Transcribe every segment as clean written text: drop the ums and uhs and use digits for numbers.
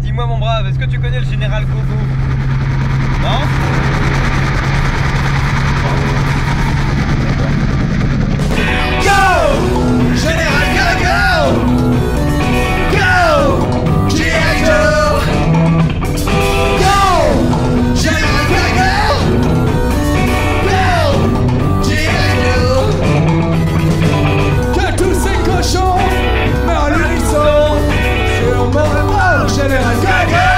dis-moi mon brave, est-ce que tu connais le général Gogo? Non? Go! Général Gogo! Go! G.I. Joe! Go! Général Gogo! Go! G.I. Joe! Que tous ces cochons meurent à l'unisson sur mon épaule, Général Gogo!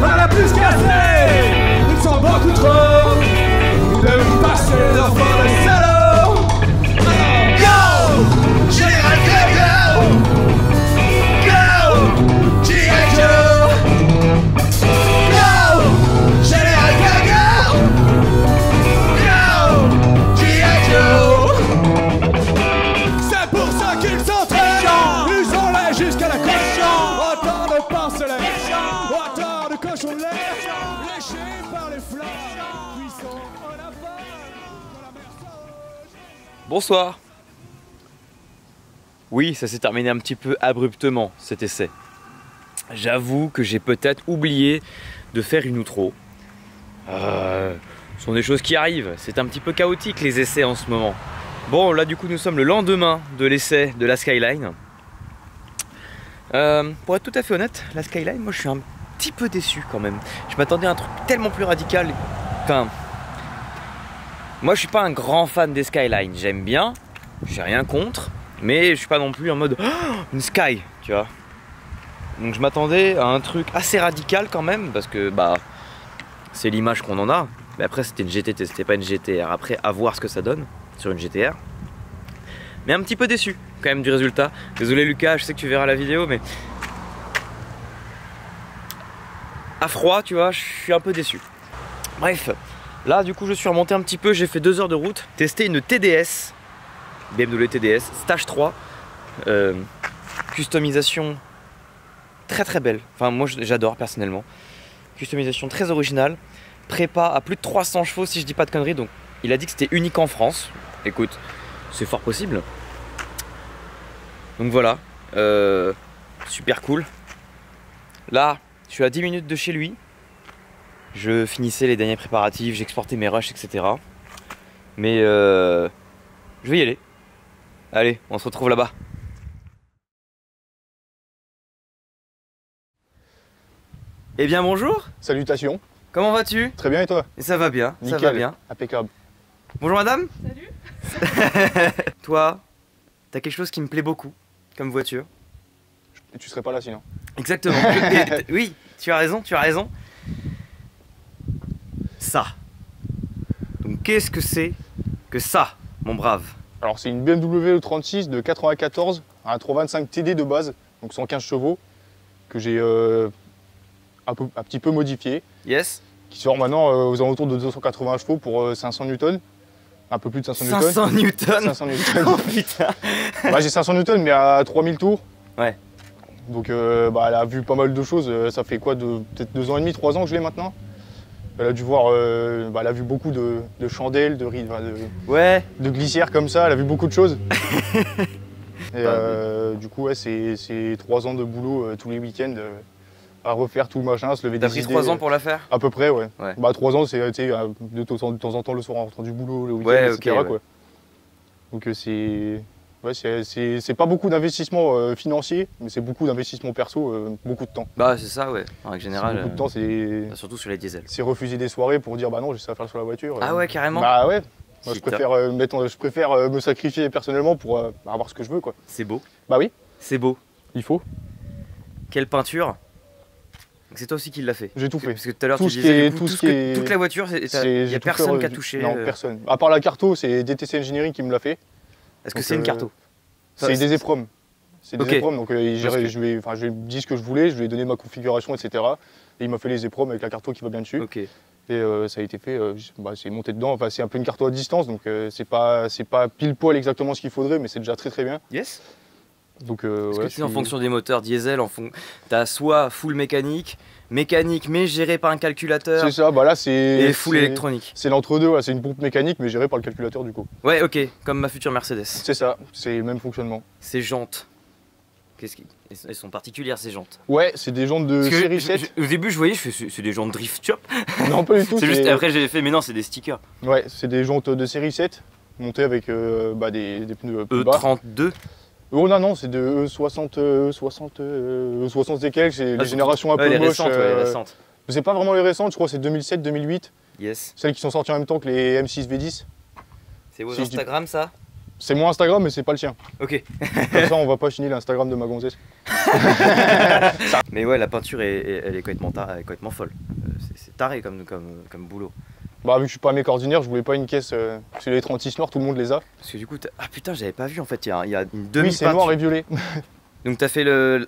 On a plus cassé! Ils sont beaucoup trop! Ils devent passer leur enfants de salaud! Go! Général Gogo! Go! G.I. Joe! Go! Général Gogo! Go! G.I. Joe! C'est pour ça qu'ils s'entraînent! Ils ont l'air jusqu'à la cochon! Autant de porcelaine! Autant de cochons l'air! Léchés par les flammes! Cuissons en aval! Dans la mer sauvage! Bonsoir. Oui, ça s'est terminé un petit peu abruptement cet essai. J'avoue que j'ai peut-être oublié de faire une outro. Ce sont des choses qui arrivent, c'est un petit peu chaotique les essais en ce moment. Bon, là du coup nous sommes le lendemain de l'essai de la Skyline. Pour être tout à fait honnête, la Skyline, moi je suis un petit peu déçu quand même. Je m'attendais à un truc tellement plus radical. Enfin, moi je suis pas un grand fan des Skylines, j'aime bien, j'ai rien contre, mais je suis pas non plus en mode oh, une Sky, tu vois. Donc je m'attendais à un truc assez radical quand même, parce que bah c'est l'image qu'on en a. Mais après c'était une GTT, c'était pas une GTR. Après à voir ce que ça donne sur une GTR. Mais un petit peu déçu quand même du résultat. Désolé Lucas, je sais que tu verras la vidéo, mais à froid, tu vois, je suis un peu déçu. Bref, là du coup je suis remonté un petit peu, j'ai fait 2 heures de route, testé une TDS, BMW TDS, stage 3, customisation très très belle, enfin moi j'adore personnellement, customisation très originale, prépa à plus de 300 chevaux si je dis pas de conneries, donc il a dit que c'était unique en France, écoute, c'est fort possible, donc voilà, super cool. Là je suis à 10 minutes de chez lui, je finissais les derniers préparatifs, j'exportais mes rushs, etc. Mais je vais y aller. Allez, on se retrouve là-bas. Eh bien bonjour, Salutations, comment vas-tu? très bien et toi? Et ça va bien, Nickel, ça va bien. impeccable. Bonjour madame. Salut. Toi, t'as quelque chose qui me plaît beaucoup, comme voiture. Et tu serais pas là sinon. Exactement. Oui, tu as raison, tu as raison. Ça. Donc qu'est-ce que c'est que ça, mon brave? Alors c'est une BMW E36 de 94, un 325 TD de base, donc 115 chevaux, que j'ai un petit peu modifié, Yes. qui sort maintenant aux alentours de 280 chevaux pour 500 newtons, un peu plus de 500 newtons. 500 newtons. 500 newtons. Oh putain. Bah, j'ai 500 newtons mais à 3000 tours. Ouais. Donc bah, elle a vu pas mal de choses, ça fait quoi, peut-être 2 ans et demi, 3 ans que je l'ai maintenant. Elle a dû voir, bah, elle a vu beaucoup de chandelles, Ouais. de glissières comme ça, elle a vu beaucoup de choses. Et du coup, ouais, c'est 3 ans de boulot tous les week-ends à refaire tout le machin, se lever T'as des pris idées. 3 ans pour la faire? À peu près, ouais. Ouais. Bah 3 ans, c'est de temps en temps le soir en rentrant du boulot, le week-end, Ouais, etc. ok, ouais. Quoi. Donc c'est pas beaucoup d'investissement financier, mais c'est beaucoup d'investissement perso, beaucoup de temps. Bah c'est ça ouais, en règle générale. Beaucoup de temps, Bah, surtout sur les diesels. c'est refuser des soirées pour dire bah non, j'ai ça à faire sur la voiture. Ah ouais carrément. Bah ouais. Moi, Putain. je préfère me sacrifier personnellement pour avoir ce que je veux, quoi. C'est beau. Bah oui, C'est beau. il faut. Quelle peinture. C'est toi aussi qui l'as fait. J'ai tout fait. Parce que tout à l'heure Tout tu ce qui disais est- du coup, tout ce qui est- toute la voiture, il J'ai n'y a tout personne fait, qui a touché. Non, personne. À part la carto, c'est DTC Engineering qui me l'a fait. Est-ce que Donc, c'est une carto? C'est des épromes. C'est des Ok. épromes, donc Parce que- je lui ai dit ce que je voulais, je lui ai donné ma configuration, etc. Et il m'a fait les épromes avec la carto qui va bien dessus. Ok. Et ça a été fait, c'est monté dedans. Enfin, c'est un peu une carto à distance, donc c'est pas pile poil exactement ce qu'il faudrait, mais c'est déjà très très bien. Yes. Donc, Parce ouais, que tu sais, en fonction des moteurs diesel, t'as soit full mécanique mais géré par un calculateur, c'est ça, bah là c'est. et full c'est- électronique. C'est l'entre-deux, ouais, c'est une pompe mécanique, mais gérée par le calculateur du coup. Ouais, ok, comme ma future Mercedes. C'est ça, c'est le même fonctionnement. Ces jantes. Elles sont particulières ces jantes. Ouais, c'est des jantes de série 7. Au début, je voyais, c'est des jantes Drift Shop. Non, pas du tout. C'est juste, après, j'ai fait, mais non, c'est des stickers. Ouais, c'est des jantes de série 7, montées avec des pneus plus bas. E32. Oh non, c'est de E60 et quelques, c'est les générations un peu les moches. récentes, les récentes. C'est pas vraiment les récentes, je crois que c'est 2007-2008. Yes. Celles qui sont sorties en même temps que les M6 V10. C'est vos Instagram, ça? C'est mon Instagram, mais c'est pas le sien. Ok. Comme ça, on va pas chiner l'Instagram de ma gonzesse. Mais ouais, la peinture, elle est complètement folle. C'est taré comme boulot. Bah, vu que je suis pas un mec ordinaire, je voulais pas une caisse. Parce que les 36 noirs, tout le monde les a. Parce que du coup, ah putain, j'avais pas vu en fait, il y a une demi-peinture. Oui, c'est noir et violet. Donc t'as fait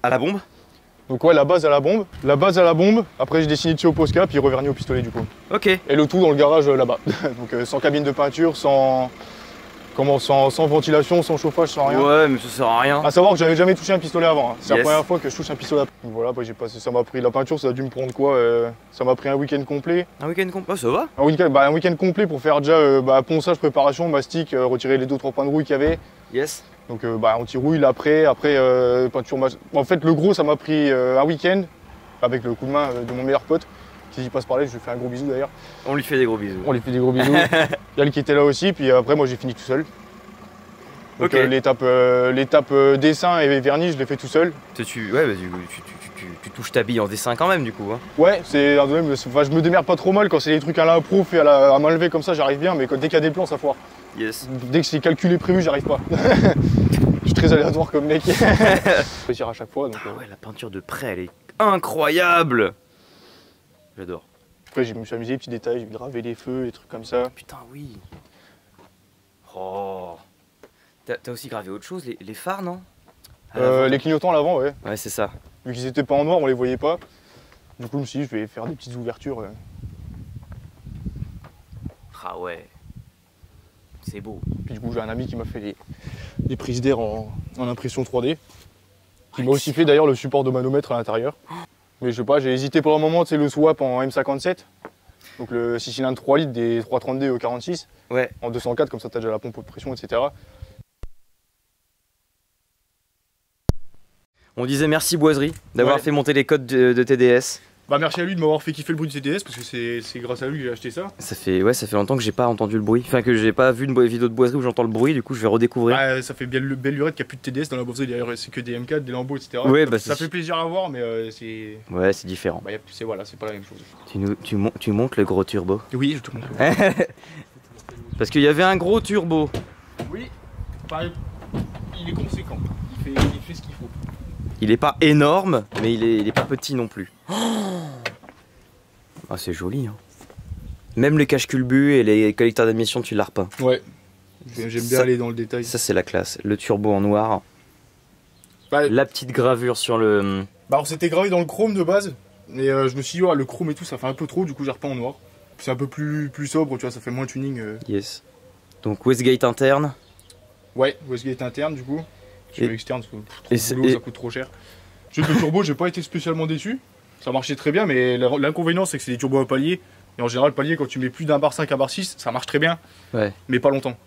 à la bombe? Donc ouais, la base à la bombe. La base à la bombe, après j'ai dessiné dessus au Posca, puis reverni au pistolet du coup. Ok. Et le tout dans le garage là-bas. Donc sans cabine de peinture, sans ventilation, sans chauffage, sans rien. Ouais, mais ça sert à rien. À savoir que j'avais jamais touché un pistolet avant. Hein. C'est Yes. la première fois que je touche un pistolet. Donc voilà, après j'ai passé, ça m'a pris la peinture, ça a dû me prendre quoi ça m'a pris un week-end complet. Un week-end complet? Oh, ça va? Un week-end complet pour faire déjà ponçage, préparation, mastic, retirer les 2-3 points de rouille qu'il y avait. Yes. Donc anti-rouille, après peinture. En fait, le gros, ça m'a pris un week-end avec le coup de main de mon meilleur pote. Si j'y passe par là, je lui fais un gros bisou d'ailleurs. On lui fait des gros bisous. On lui fait des gros bisous. Yann qui était là aussi, puis après moi j'ai fini tout seul. Donc Ok. l'étape dessin et vernis, je l'ai fait tout seul. Tu touches ta bille en dessin quand même du coup. Hein. Ouais, c'est un domaine, je me démerde pas trop mal quand c'est des trucs à l'impro, fait à main levée comme ça, j'arrive bien, mais dès qu'il y a des plans, ça foire. Yes. Dès que c'est calculé prévu, j'arrive pas. Je suis très aléatoire comme mec. Réussir à chaque fois. Donc, Ah ouais, la peinture de près, elle est incroyable. J'adore. Après, je me suis amusé, les petits détails, j'ai gravé les feux, les trucs comme ça. Putain, oui. Oh. T'as aussi gravé autre chose, les phares, non? À l'avant. Les clignotants à l'avant, ouais. Ouais, c'est ça. Vu qu'ils étaient pas en noir, on les voyait pas. Du coup, je me suis dit, je vais faire des petites ouvertures. Ah ouais. C'est beau. Puis du coup, j'ai un ami qui m'a fait des prises d'air en impression 3D. Qui m'a aussi fait d'ailleurs le support de manomètre à l'intérieur. Mais je sais pas, j'ai hésité pour un moment, tu sais, le swap en M57. Donc le 6 cylindres 3 litres des 330D au 46. Ouais. En 204, comme ça t'as déjà la pompe de pression, etc. On disait merci Boiserie d'avoir Ouais. fait monter les codes de TDS. Bah merci à lui de m'avoir fait kiffer le bruit du TDS parce que c'est grâce à lui que j'ai acheté ça. Ça fait longtemps que j'ai pas entendu le bruit. Enfin, que j'ai pas vu une vidéo de Boiserie où j'entends le bruit, du coup je vais redécouvrir. Bah, ça fait belle lurette qu'il n'y a plus de TDS dans la bourse, d'ailleurs c'est que des M4, des Lambeaux, etc. Ouais, bah, ça fait plaisir à voir, mais c'est. Ouais, c'est différent. Bah, c'est pas la même chose. Tu montes le gros turbo. Oui, je te montre. Parce qu'il y avait un gros turbo. Oui, pareil, il est conséquent. Il fait ce qu'il faut. Il est pas énorme, mais il est pas petit non plus. Ah, c'est joli, hein. Même les cache-culbus et les collecteurs d'admission, tu l'as repeint. Ouais, j'aime bien Ça- aller dans le détail. Ça, c'est la classe. Le turbo en noir. Bah, La petite gravure sur le. Bah alors c'était gravé dans le chrome de base, mais je me suis dit, le chrome et tout, ça fait un peu trop, du coup j'ai repeint en noir. C'est un peu plus sobre, tu vois, ça fait moins tuning. Yes. Donc, Westgate interne. Ouais, Westgate interne, du coup. Je Et- fais externe, parce que et le boulot, ça coûte trop cher. Juste le turbo, j'ai pas été spécialement déçu. Ça marchait très bien, mais l'inconvénient, c'est que c'est des turbos à palier. Et en général, palier, quand tu mets plus d'un bar 5 à bar 6, ça marche très bien, Ouais. mais pas longtemps.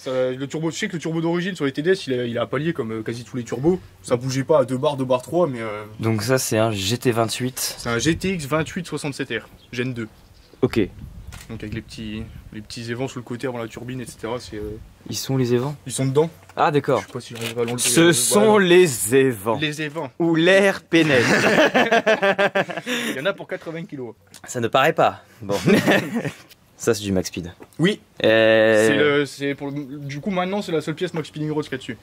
Le turbo, je sais que le turbo d'origine sur les TDS, il a un palier comme quasi tous les turbos. Ça bougeait pas à 2 bar 3, mais Donc, ça, c'est un GT28. c'est un GTX 2867R, Gen 2. Ok. Donc avec les petits évents sous le côté avant la turbine, etc. Ils sont les évents? Ils sont dedans. Ah, Je d'accord. sais pas si j'arrive à l'enlever. Ce sont les évents. les évents. Où l'air pénètre. Il y en a pour 80 kg. Ça ne paraît pas. Bon. Ça, c'est du Max Speed. Oui. Euh, Du coup, maintenant, c'est la seule pièce Max Spinning Rose qu'il y a dessus.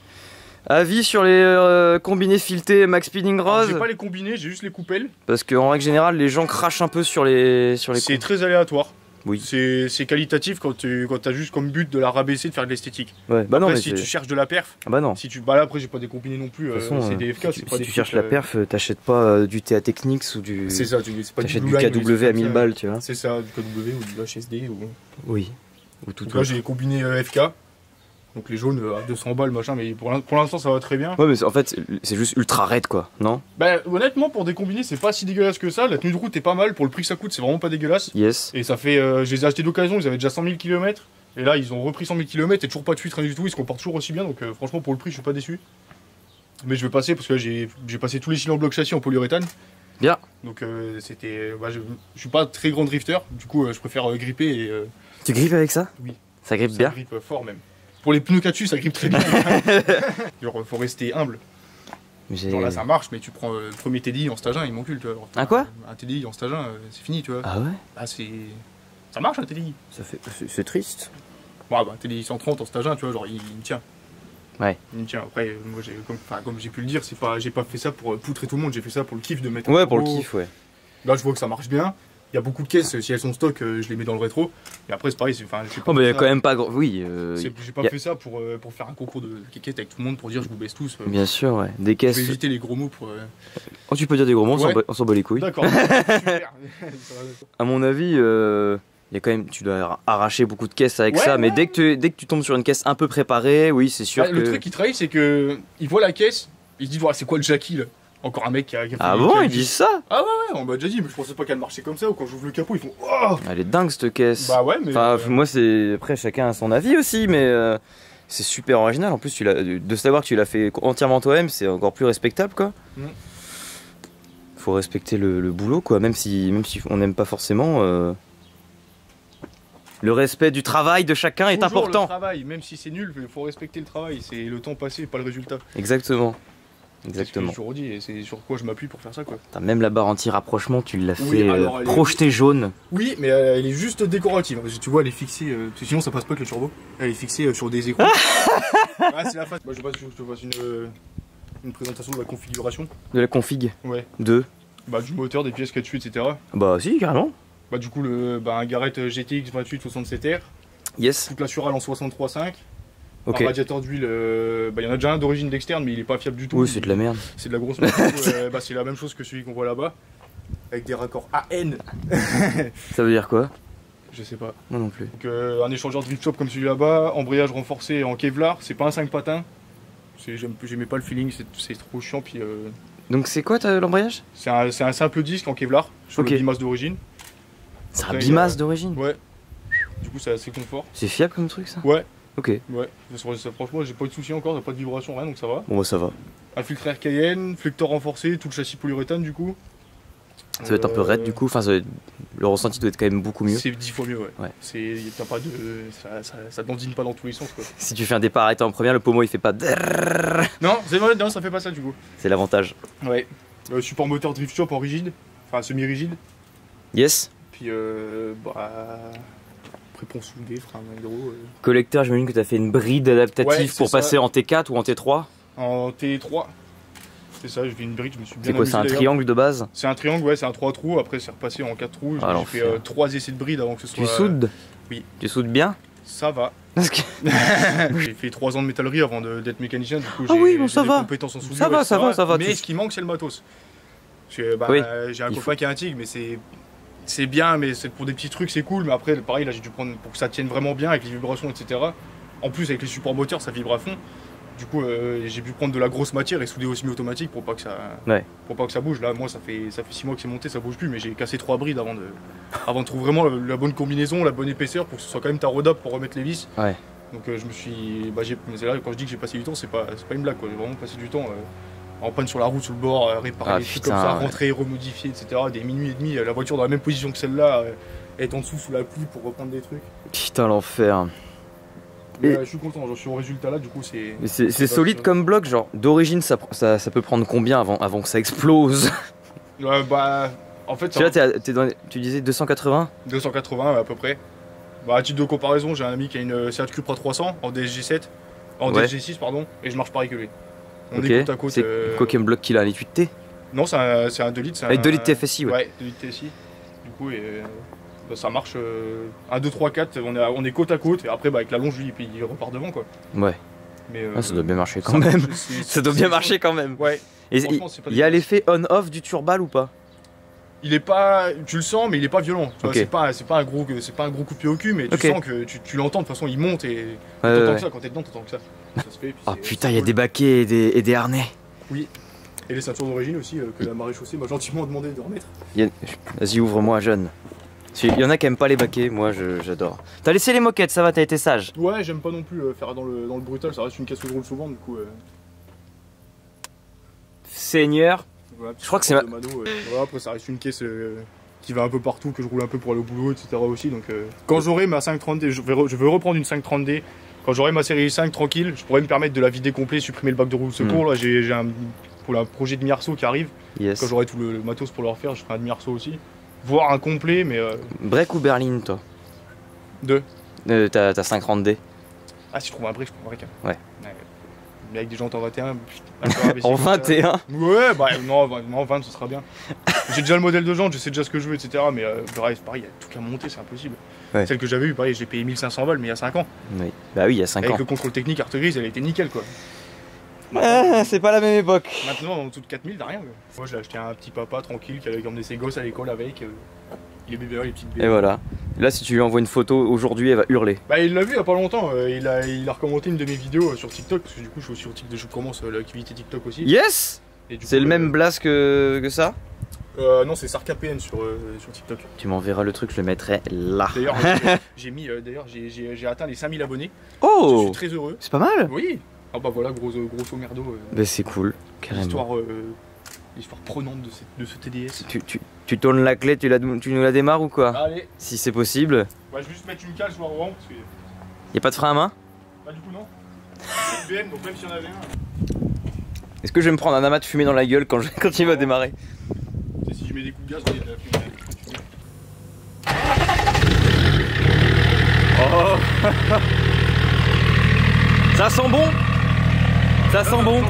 Avis sur les combinés filetés Max Speeding Rose. J'ai pas les combinés, j'ai juste les coupelles. Parce qu'en règle générale, les gens crachent un peu sur les C'est très aléatoire. Oui. C'est qualitatif quand t'as juste comme but de la rabaisser, de faire de l'esthétique. Ouais, bah non, Après, mais si c'est- tu cherches de la perf, Ah bah non. là après j'ai pas des combinés non plus, De toute façon, c'est des FK, si c'est pas des tu trucs, cherches la perf, t'achètes pas du TA Technics ou du. C'est ça, c'est pas T'achètes Blue du Line ou des KW trucs à comme 1000 ça. balles, tu vois. C'est ça, du KW ou du HSD. Oui. Ou tout Donc là j'ai combiné FK, donc les jaunes à 200 balles machin, mais pour l'instant ça va très bien. Ouais, mais en fait, c'est juste ultra raide quoi, non? Bah honnêtement pour des combinés c'est pas si dégueulasse que ça, la tenue de route est pas mal, pour le prix que ça coûte c'est vraiment pas dégueulasse. Yes. Et ça fait, je les ai achetés d'occasion, ils avaient déjà 100 000 km, et là ils ont repris 100 000 km et toujours pas de fuite, rien du tout, ils se comportent toujours aussi bien, donc franchement pour le prix je suis pas déçu. Mais je vais passer parce que là, j'ai passé tous les cylindres bloc châssis en polyuréthane. Bien. Donc c'était. Bah, je suis pas très grand drifter, du coup je préfère gripper et. Tu grippes avec ça? Oui. Ça grippe Ça bien? grippe fort même. Pour les pneus dessus, ça grippe très bien. Genre, faut rester humble. Genre là, ça marche, mais tu prends le premier TDI en stage 1, il m'encule, tu vois. Un quoi? Un TDI en stage 1, c'est fini, tu vois. Ah ouais? Ah, c'est. Ça marche un TDI. C'est triste. Bon, bah, un TDI 130 en stage 1, tu vois, genre, il me tient. Ouais. Il me tient. Après, moi, comme j'ai pu le dire, j'ai pas fait ça pour poutrer tout le monde, j'ai fait ça pour le kiff de mettre. Ouais, pour le kiff, ouais. Là, je vois que ça marche bien. Il y a beaucoup de caisses, si elles sont stock, je les mets dans le rétro. Et après, c'est pareil. Oh, mais il y a quand même pas grand. Oui. J'ai pas fait ça pour faire un concours de kékette avec tout le monde pour dire je vous baisse tous. Bien sûr, ouais. Des Je caisses. vais éviter les gros mots pour. Oh, tu peux dire des gros mots, Ouais. on s'en bat les couilles. D'accord. Super. À mon avis, il y a quand même, tu dois arracher beaucoup de caisses avec Ouais, ça, mais ouais. dès que tu tombes sur une caisse un peu préparée, oui, c'est sûr Bah, que. le truc qui travaille, c'est que il voit la caisse, il se dit voilà, c'est quoi le Jackie là? Encore un mec qui a fait. Ah qui bon, a- ils disent ça? Ah ouais, on m'a déjà dit, mais je pensais pas qu'elle marchait comme ça. Ou quand j'ouvre le capot, ils font oh. Elle est dingue cette caisse. Bah ouais, mais. Enfin, moi, c'est. Après, chacun a son avis aussi, mais c'est super original. En plus, de savoir que tu l'as fait entièrement toi-même, c'est encore plus respectable, quoi. Mm. Faut respecter le boulot, quoi, même si on n'aime pas forcément. Le respect du travail de chacun est Toujours important. Le travail, même si c'est nul, il faut respecter le travail. C'est le temps passé, pas le résultat. Exactement. C'est ce que Exactement. j'ai toujours dit, et c'est sur quoi je m'appuie pour faire ça, quoi. T'as même la barre anti-rapprochement, tu l'as Oui, fait alors, elle est- projeter jaune. Oui, mais elle est juste décorative. Parce que tu vois, elle est fixée. Sinon, ça passe pas avec le turbo. Elle est fixée sur des écrans. Ah, c'est la face. Moi, je te fasse une présentation de la configuration. De la config. Ouais. De. Bah, du moteur, des pièces qu'il y a dessus, etc. Bah, si, carrément. Bah, du coup, un Garrett GTX 2867R. Yes. Toute la Surale en 63.5. Ok. Un radiateur d'huile. Bah, il y en a déjà un d'origine externe, mais il est pas fiable du tout. Oui, c'est de la merde. C'est de la grosse merde. Bah, c'est la même chose que celui qu'on voit là-bas. Avec des raccords AN. Ça veut dire quoi? Je sais pas. Moi non plus. Donc un échangeur drift shop comme celui là-bas, embrayage renforcé en Kevlar, c'est pas un 5 patins. J'aimais pas le feeling, c'est trop chiant. Puis Donc, c'est quoi l'embrayage? c'est un simple disque en Kevlar sur Ok. le bimasse d'origine. C'est un Après, bimasse d'origine. Ouais. Du coup c'est assez confort. C'est fiable comme truc, ça? Ouais. Ok. Ouais. Franchement j'ai pas eu de soucis encore, pas de vibration, rien donc ça va. Bon, bah, ça va. Un filtre air Cayenne, flecteur renforcé, tout le châssis polyuréthane du coup. Ça va être un peu raide du coup. Enfin, le ressenti doit être quand même beaucoup mieux. C'est 10 fois mieux, ouais. Ouais. T'as pas de. Ça dandine pas dans tous les sens quoi. Si tu fais un départ arrêté en première, le pommeau il fait pas. Non, c'est vrai, non, ça fait pas ça du coup. C'est l'avantage. Ouais. Support moteur drift shop en rigide, enfin semi-rigide. Yes. Puis prépon soudé, frein hydro. Collecteur, j'imagine que t'as fait une bride adaptative Ouais, pour c'est ça. passer en T4 ou en T3. En T3. C'est ça, j'ai fait une bride, je me suis bien C'est quoi, c'est un amusé, d'ailleurs. triangle de base? C'est un triangle, ouais, c'est un 3 trous, après c'est repassé en 4 trous. Ah, J'ai fait l'enfer. 3 essais de bride avant que ce soit. Tu soudes? Oui. Tu soudes bien? Ça va. Parce que- J'ai fait 3 ans de métallerie avant d'être mécanicien, du coup Ah j'ai oui, bon, ça des va. compétences en soudure. Ça va, etc. ça va. Mais Tu- ce qui manque, c'est le matos. Parce que, Oui, j'ai un il copain qui a un TIG, mais c'est bien, mais c'est pour des petits trucs, c'est cool. Mais après, pareil, là j'ai dû prendre pour que ça tienne vraiment bien avec les vibrations, etc. En plus, avec les supports moteurs, ça vibre à fond. Du coup, j'ai pu prendre de la grosse matière et souder au semi-automatique pour pas que ça bouge. Là, moi, ça fait 6 mois que c'est monté, ça bouge plus, mais j'ai cassé 3 brides avant de trouver vraiment la bonne combinaison, la bonne épaisseur pour que ce soit quand même tarodable pour remettre les vis. Ouais. Donc je me suis. Mais c'est là, quand je dis que j'ai passé du temps, c'est pas une blague, quoi. J'ai vraiment passé du temps en panne sur la route, sur le bord, réparer Ah, des trucs putain, comme ça, ouais. rentrer, remodifier, etc. Des minuit et demi, la voiture dans la même position que celle-là, être en dessous sous la pluie pour reprendre des trucs. Putain, l'enfer. Mais, Et- je suis content, je suis au résultat là, du coup c'est. Mais c'est Ça solide va, comme bloc, genre d'origine ça peut prendre combien avant que ça explose? En fait, Tu vois, tu disais 280? 280 à peu près. À titre de comparaison, j'ai un ami qui a une Seat Cupra 300 en DSG7, en Ouais. DSG6 pardon, et je marche pareil que lui. On Ok. est côte à côte. C'est quoi comme bloc qu'il a? Un 8T? Non, c'est un 2 litres. Avec 2 litres TFSI, ouais. Ouais, 2 litres TFSI. Du coup, ça marche. 1, 2, 3, 4, on est côte à côte, et après, avec la longe, lui, il repart devant, quoi. Ouais. Mais, Ah, ça doit bien marcher ça quand même. marche, Ça doit bien marcher quand même. Ouais. Et Franchement, c'est pas il y a dégueulasse. l'effet on-off du turbal ou pas? Il est pas. Tu le sens, mais il est pas violent. Tu vois, Ok. c'est pas un gros coup de pied au cul, mais tu Ok. sens que tu l'entends, de toute façon, il monte et. Ouais, T'entends ouais, que ouais. ça, quand t'es dedans, t'entends que ça. Ça se fait. Puis Ah c'est putain, il y a cool. des baquets et des harnais. Et les ceintures d'origine aussi, que la maréchaussée m'a gentiment demandé de remettre. Vas-y, ouvre-moi, jeune. Il y en a qui aiment pas les baquets, moi j'adore. T'as laissé les moquettes, ça va, t'as été sage. Ouais, j'aime pas non plus faire dans le brutal, ça reste une caisse où je roule souvent, du coup. Seigneur. Voilà, Je crois que c'est ma... Voilà, après ça reste une caisse qui va un peu partout, que je roule un peu pour aller au boulot, etc. aussi. Donc quand j'aurai ma 530D, je veux reprendre une 530D. Quand j'aurai ma série 5 tranquille, je pourrais me permettre de la vider complet, supprimer le bac de roue de secours. Là, j'ai un pour le projet de mi-arceau qui arrive. Yes. Quand j'aurai tout le matos pour le refaire, je ferai un demi-arceau aussi. Voire un complet, mais. Break ou berline, toi? Deux. T'as 530D. Ah, si je trouve un break, je prends un break. Ouais. Mais avec des jantes en 21. En 21? Ouais, bah non, 20 ce sera bien. J'ai déjà le modèle de jante, je sais déjà ce que je veux, etc. Mais pareil, il y a tout qu'à monter, c'est impossible. Ouais. Celle que j'avais eue, pareil, j'ai payé 1500 balles, mais il y a 5 ans. Oui. Bah oui, il y a 5 Avec ans. le contrôle technique, carte grise, elle était nickel quoi. Ah, c'est pas la même époque. Maintenant, en dessous de 4000, t'as rien. Quoi. Moi, j'ai acheté un petit papa tranquille qui allait emmener ses gosses à l'école avec. Les bébés, les petites bébés. Et voilà. Là, si tu lui envoies une photo aujourd'hui, elle va hurler. Bah, il l'a vu il y a pas longtemps. Il a recommenté une de mes vidéos sur TikTok. Parce que du coup, je suis sur TikTok, je commence l'activité TikTok aussi. Yes. C'est le même blast que ça? Non, c'est SarkAPN sur TikTok. Tu m'enverras le truc, je le mettrai là. D'ailleurs, j'ai atteint les 5000 abonnés. Oh, je suis très heureux. C'est pas mal. Oui. Ah bah voilà, grosso merdo. Bah c'est cool, carrément. L'histoire prenante de ce TDS. Tu tournes la clé, tu nous la démarres ou quoi? Allez. Si c'est possible. Ouais, je vais juste mettre une cale, je vois avant. Parce que... Y'a pas de frein à main? Bah du coup non. C'est une BM, donc même si y en avait un. Est-ce que je vais me prendre un amas de fumée dans la gueule quand il va démarrer? Si je mets des coups de gaz, il y a de la fumée. Oh. Ça sent bon? Ça sent bon?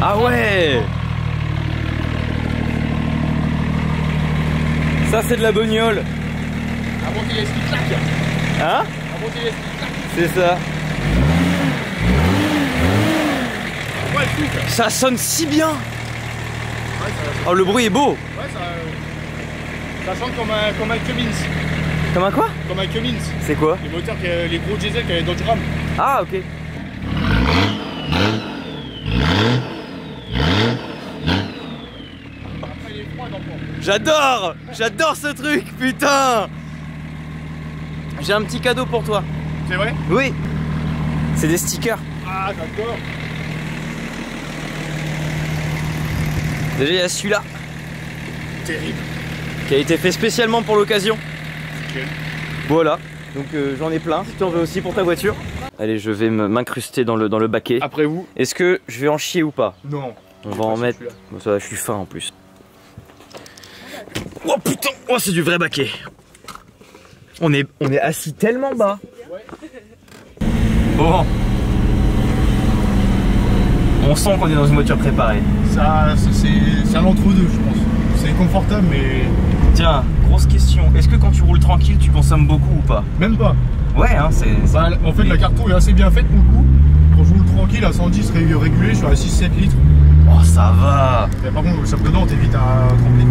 Ah ouais! Ça c'est de la bagnole. À monter les skis clac. Hein? À monter les skis clac. C'est ça. Ouais, souffle. Ça sonne si bien. Ouais, oh le bruit est beau. Ouais, ça sonne comme un Cummins. Comme un quoi? Comme un Cummins. C'est quoi? Les moteurs, les gros diesel qu'il y avait dans Dodge Ram. Ah ok. Après il est froid dans le fond. J'adore ce truc, putain. J'ai un petit cadeau pour toi. C'est vrai? Oui. C'est des stickers. Ah d'accord. Déjà il y a celui-là. Terrible. Qui a été fait spécialement pour l'occasion. Nickel. Voilà. Donc j'en ai plein si tu en veux aussi pour ta voiture. Allez, je vais m'incruster dans le baquet. Après vous? Est-ce que je vais en chier ou pas? Non. On va en mettre. Bon, ça va, je suis fin en plus. Oh putain! Oh, c'est du vrai baquet. On est assis tellement bas. Bon. On sent qu'on est dans une voiture préparée. Ça, c'est un entre-deux, je pense. C'est confortable, mais. Tiens, grosse question. Est-ce que quand tu roules tranquille, tu consommes beaucoup ou pas? Même pas. Ouais, hein, c'est. Bah, en fait, la carton est assez bien faite pour le coup. Quand je roule tranquille à 110 régulé, je suis à 6-7 litres. Oh, ça va. Mais par contre, ça dedans, t'évites à 30 litres.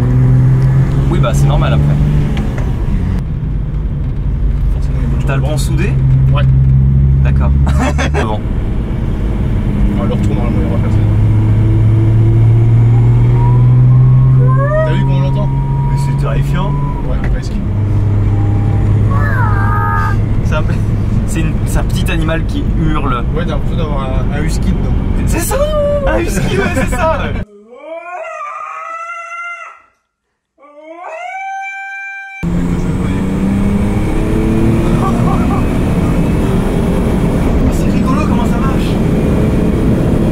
Oui, bah c'est normal après. Forcément, il y a T'as le bon soudé? Ouais. D'accord. Bon. On va le retour normalement, il y aura personne. T'as vu comment on l'entend? Mais c'est terrifiant. Ouais, presque. C'est un petit animal qui hurle. Ouais, t'as l'impression d'avoir un husky dedans. C'est ça! Un husky, ouais, c'est ça! C'est rigolo comment ça marche!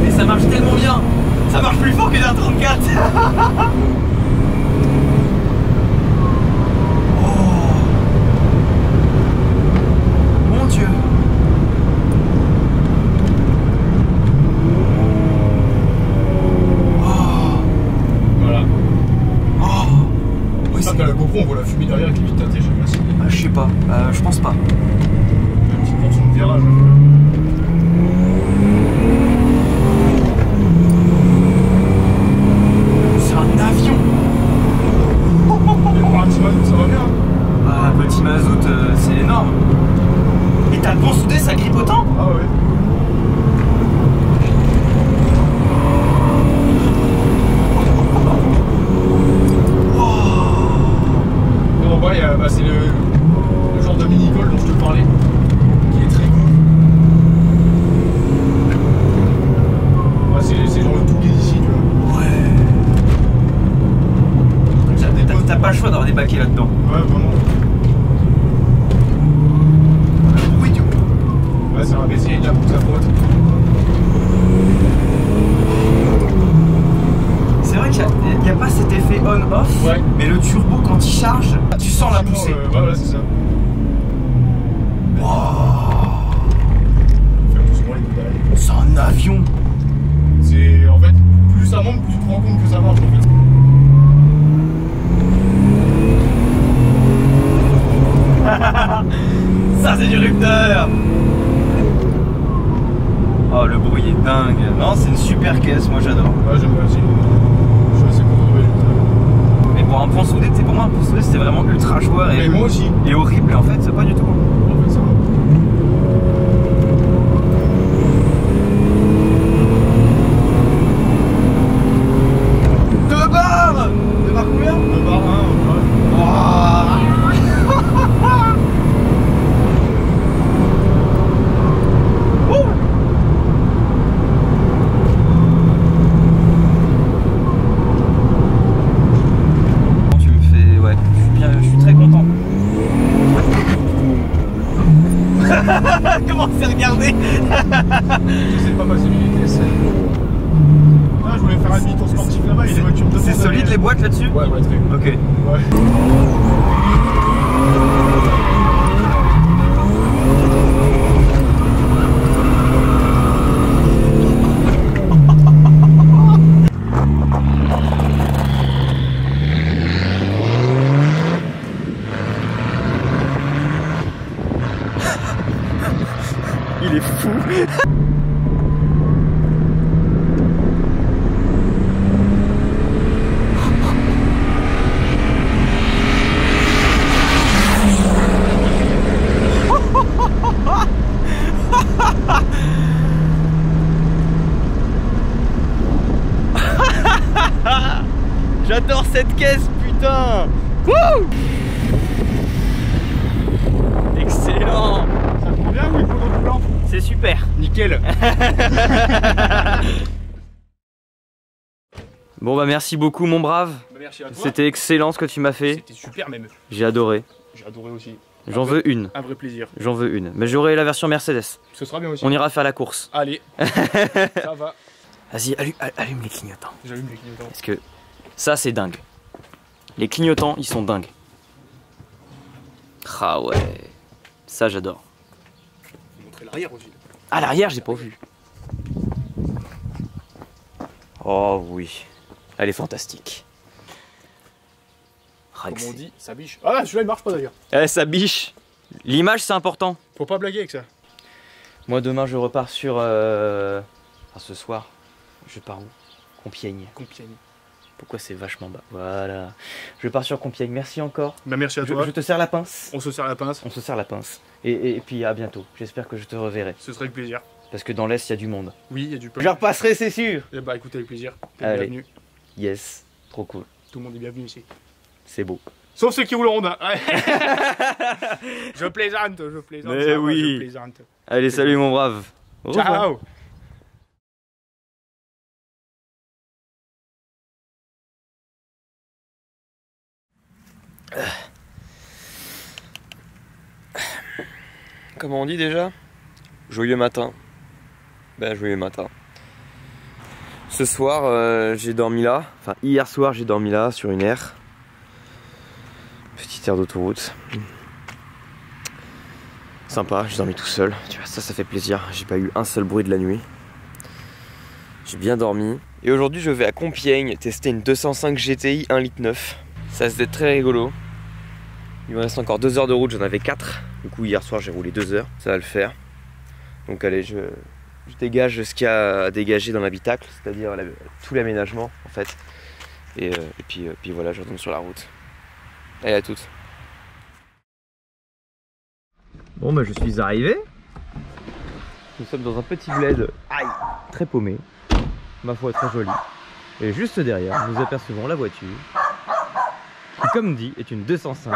Mais ça marche tellement bien! Ça marche plus fort que d'un 34! On voit la fumée derrière qui est vite teintée, je sais pas si. Ah, je sais pas, je pense pas. Une petite portion de virage. C'est un avion! Et pour un petit mazout, ça va bien. Ah, petit mazout, c'est énorme. Et t'as le bon soudé, ça grippe autant? Ah ouais. Bah, c'est le genre de mini-col dont je te parlais, qui est très cool. le choix d'avoir des baquets là-dedans. Ouais, vraiment. Oui, du coup. Ouais, c'est un baiser déjà pour sa faute. C'est vrai qu'il n'y a pas cet effet on-off, Ouais. mais le turbo, quand il charge, tu sens la poussée. Ouais, voilà, c'est ça. Wow. Faire doucement les pédales. C'est un avion. C'est en fait, plus ça monte, plus tu te rends compte que ça marche en fait. Ça, c'est du rupteur. Oh, le bruit est dingue. Non, c'est une super caisse, moi j'adore. Ouais, j'aime bien aussi. Je suis assez content du résultat. Mais pour un point soudé, pour moi, un point soudé, c'était vraiment ultra joueur Mais moi aussi. et horrible. Et en fait, c'est pas du tout. En fait, ça va. Deux barres combien? 2 barres 1, ouais. Tu me fais... Ouais, je suis très content. Comment c'est regardé? J'essaie de pas passer les vitesses. Ah, je voulais faire un demi-tour sportif là-bas, il y a des voitures de C'est solide les boîtes là-dessus? Ouais, ouais, très. Ok. Ouais. Il est fou. J'adore cette caisse, putain. Wouh. Excellent. Ça prend bien ou il faut d'autres plans? C'est super. Nickel. Bon bah merci beaucoup mon brave. Bah, merci à toi. C'était excellent ce que tu m'as fait. C'était super même. J'ai adoré. J'ai adoré aussi. J'en veux une. Un vrai plaisir. J'en veux une. Mais j'aurai la version Mercedes. Ce sera bien aussi. On ira faire la course. Allez. Ça va. Vas-y, allume les clignotants. J'allume les clignotants. Parce que ça c'est dingue. Les clignotants ils sont dingues. Ah ouais. Ça j'adore. Je vais vous montrer l'arrière aussi. À l'arrière j'ai pas vu. Oh oui. Elle est fantastique. Ah, Comme on dit, ça biche. Ah, celui-là il marche pas d'ailleurs. Eh, ça biche. L'image c'est important. Faut pas blaguer avec ça. Moi demain je repars sur... Enfin ce soir, je pars où? Compiègne. Compiègne. Pourquoi c'est vachement bas? Voilà. Je pars sur Compiègne. Merci encore. Bah merci à toi. Je te serre la pince. On se serre la pince. On se serre la pince. Et puis à bientôt. J'espère que je te reverrai. Ce serait avec plaisir. Parce que dans l'Est il y a du monde. Oui, il y a du peuple. Je repasserai c'est sûr. Eh bah écoutez avec plaisir. T'es Allez. bienvenu. Yes. Trop cool. Tout le monde est bienvenu ici. C'est beau. Sauf ceux qui roulent en Honda. Ouais. Je plaisante, je plaisante. Mais ça va, oui. Je plaisante. Allez salut mon brave. Au revoir. Ciao. Comment on dit déjà? Joyeux matin. Ben joyeux matin. Ce soir j'ai dormi là, enfin hier soir j'ai dormi là sur une aire. Petite aire d'autoroute. Sympa, j'ai dormi tout seul, tu vois ça fait plaisir, j'ai pas eu un seul bruit de la nuit. J'ai bien dormi. Et aujourd'hui je vais à Compiègne tester une 205 GTI 1,9 litre. Ça va être très rigolo. Il me reste encore 2 heures de route, j'en avais 4. Du coup hier soir j'ai roulé 2 heures, ça va le faire. Donc allez, je dégage ce qu'il y a à dégager dans l'habitacle, c'est-à-dire tout l'aménagement en fait. Et puis voilà, je retourne sur la route. Allez à toutes. Bon bah je suis arrivé. Nous sommes dans un petit bled très paumé. Ma foi très joli. Et juste derrière, nous apercevons la voiture. Qui comme dit est une 205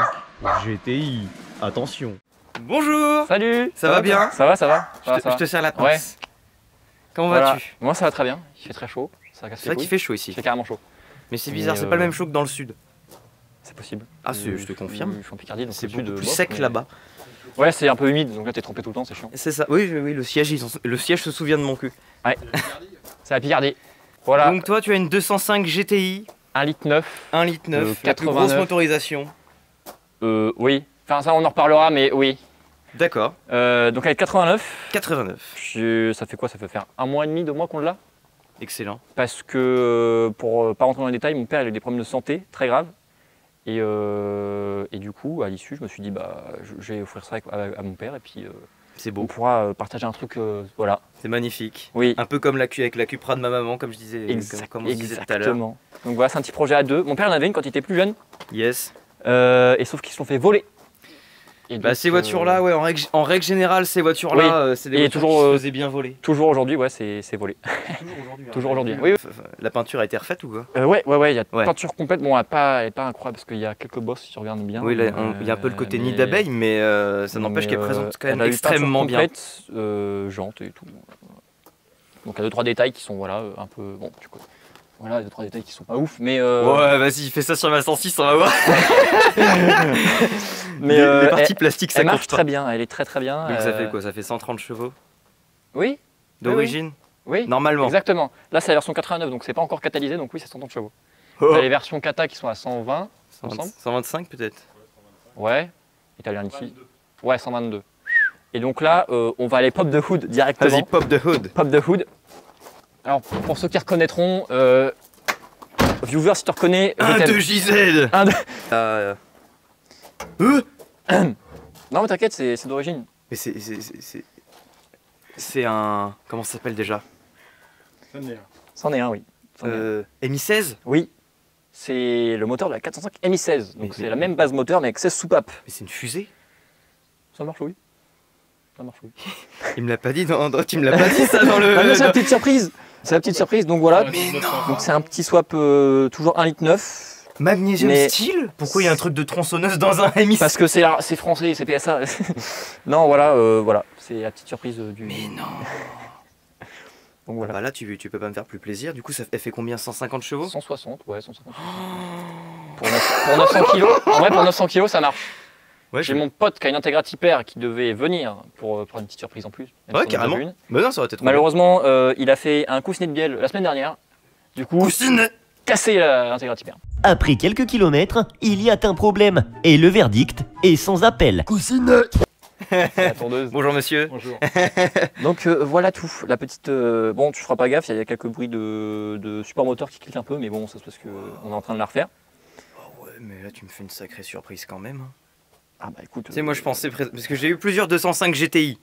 GTI. Attention. Bonjour. Salut. Ça va bien? Ça va, ça va. Je te serre la pince. Ouais. Comment Voilà. vas-tu? Moi ça va très bien, il fait très chaud, ça casse C'est les vrai couilles. qu'il fait chaud Il ici. fait carrément chaud. Mais c'est bizarre, Mais, c'est pas le même chaud que dans le sud. c'est possible. Ah, je te confirme. Je suis en Picardie, donc C'est au-dessus beaucoup de plus Bof, sec mais- là-bas. Ouais, c'est un peu humide, donc là t'es trempé tout le temps, c'est chiant. C'est ça. Oui, oui, le siège, le siège se souvient de mon cul. C'est la Picardie. Voilà, Donc toi, tu as une 205 GTI, 1,9 litre. 1,9 litre, la plus 89. grosse motorisation. Oui. Enfin, ça, on en reparlera, mais oui. D'accord. Donc, elle est 89. 89. Ça fait quoi? Ça fait faire 1 mois et demi, 2 mois qu'on l'a. Excellent. Parce que, pour pas rentrer dans les détails, mon père il a eu des problèmes de santé très graves. Et du coup, à l'issue, je me suis dit, bah, je vais offrir ça à mon père. Et puis, C'est on beau. pourra partager un truc. Voilà. C'est magnifique. Oui. Un peu comme avec la Cupra de ma maman, comme je disais, comme on se disait tout à l'heure. Exactement. Donc, voilà, c'est un petit projet à deux. Mon père en avait une quand il était plus jeune. Yes. Et sauf qu'ils se l'ont fait voler. Et Bah, donc, ces voitures-là, ouais, en règle générale, ces voitures-là, c'est des Et voitures toujours, qui se faisaient bien voler. Toujours aujourd'hui, ouais, c'est volé. Toujours aujourd'hui. Toujours aujourd'hui. Oui, La peinture a été refaite ou quoi? ouais, il y a Ouais. peinture complète. Bon, elle est pas incroyable parce qu'il y a quelques bosses si tu regardes bien. Oui, là, il y a un peu le côté nid d'abeille, mais ça n'empêche qu'elle présente quand même elle a eu extrêmement bien. peinture complète, jante et tout. Donc il y a 2-3 détails qui sont voilà un peu bon, tu connais. Voilà, 2-3 détails qui sont pas ouf, mais Ouais, vas-y, fais ça sur ma 106, on va voir. mais les parties plastiques, ça elle marche compte pas. très bien. Elle est très très bien. Donc ça fait quoi? Ça fait 130 chevaux Oui, d'origine? oui. Normalement. Exactement. Là, c'est la version 89, donc c'est pas encore catalysé, donc oui, c'est 130 chevaux. Oh. T'as les versions Kata qui sont à 120, 125 peut-être? ouais. Italien ici. Ouais, 122. Et donc là, on va aller pop de hood directement. Vas-y, pop the hood. Pop de hood. Alors, pour ceux qui reconnaîtront, viewer, si tu reconnais. je 1 t'aime. 2 JZ. Un, deux. Non, mais t'inquiète, c'est d'origine. Mais c'est un... Comment ça s'appelle déjà? C'en est un, oui. Mi 16? Oui. C'est le moteur de la 405 Mi16. Donc Mais c'est la même base moteur, mais avec 16 soupapes. Mais c'est une fusée? Ça marche, oui. Ça marche, oui. Il me l'a pas dit tu me l'as pas dit ça dans le... Ah non, c'est la petite surprise. C'est la petite surprise, donc voilà. Donc c'est un petit swap toujours 1,9 litre. Magnésium Mais- steel? Pourquoi il y a un truc de tronçonneuse dans un Mi 16? Parce que c'est français, c'est PSA. Non, voilà, c'est la petite surprise du. Mais non. Donc voilà. Bah là, tu peux pas me faire plus plaisir. Du coup, elle fait combien? 150 chevaux? 160, ouais, 150. Pour 900 kilos, en vrai, pour 900 kilos, ça marche. Ouais, J'ai mon pote qui a une Integra Hyper qui devait venir pour une petite surprise en plus. même Ouais, si on en a carrément. vu une. Bah non, ça aurait été trop Malheureusement, il a fait un coussinet de bielle la semaine dernière. Du coup, bien. Coussine. cassé l'Integra Hyper. Après quelques kilomètres, il y a un problème. Et le verdict est sans appel. C'est la tondeuse. Bonjour monsieur. Bonjour. Donc voilà tout. La petite. Bon, tu feras pas gaffe, il y a quelques bruits de support moteur qui cliquent un peu, mais bon, ça c'est parce qu'on est en train de la refaire. Oh ouais, mais là, tu me fais une sacrée surprise quand même. Ah bah écoute. Tu sais, moi je pensais... Parce que j'ai eu plusieurs 205 GTI.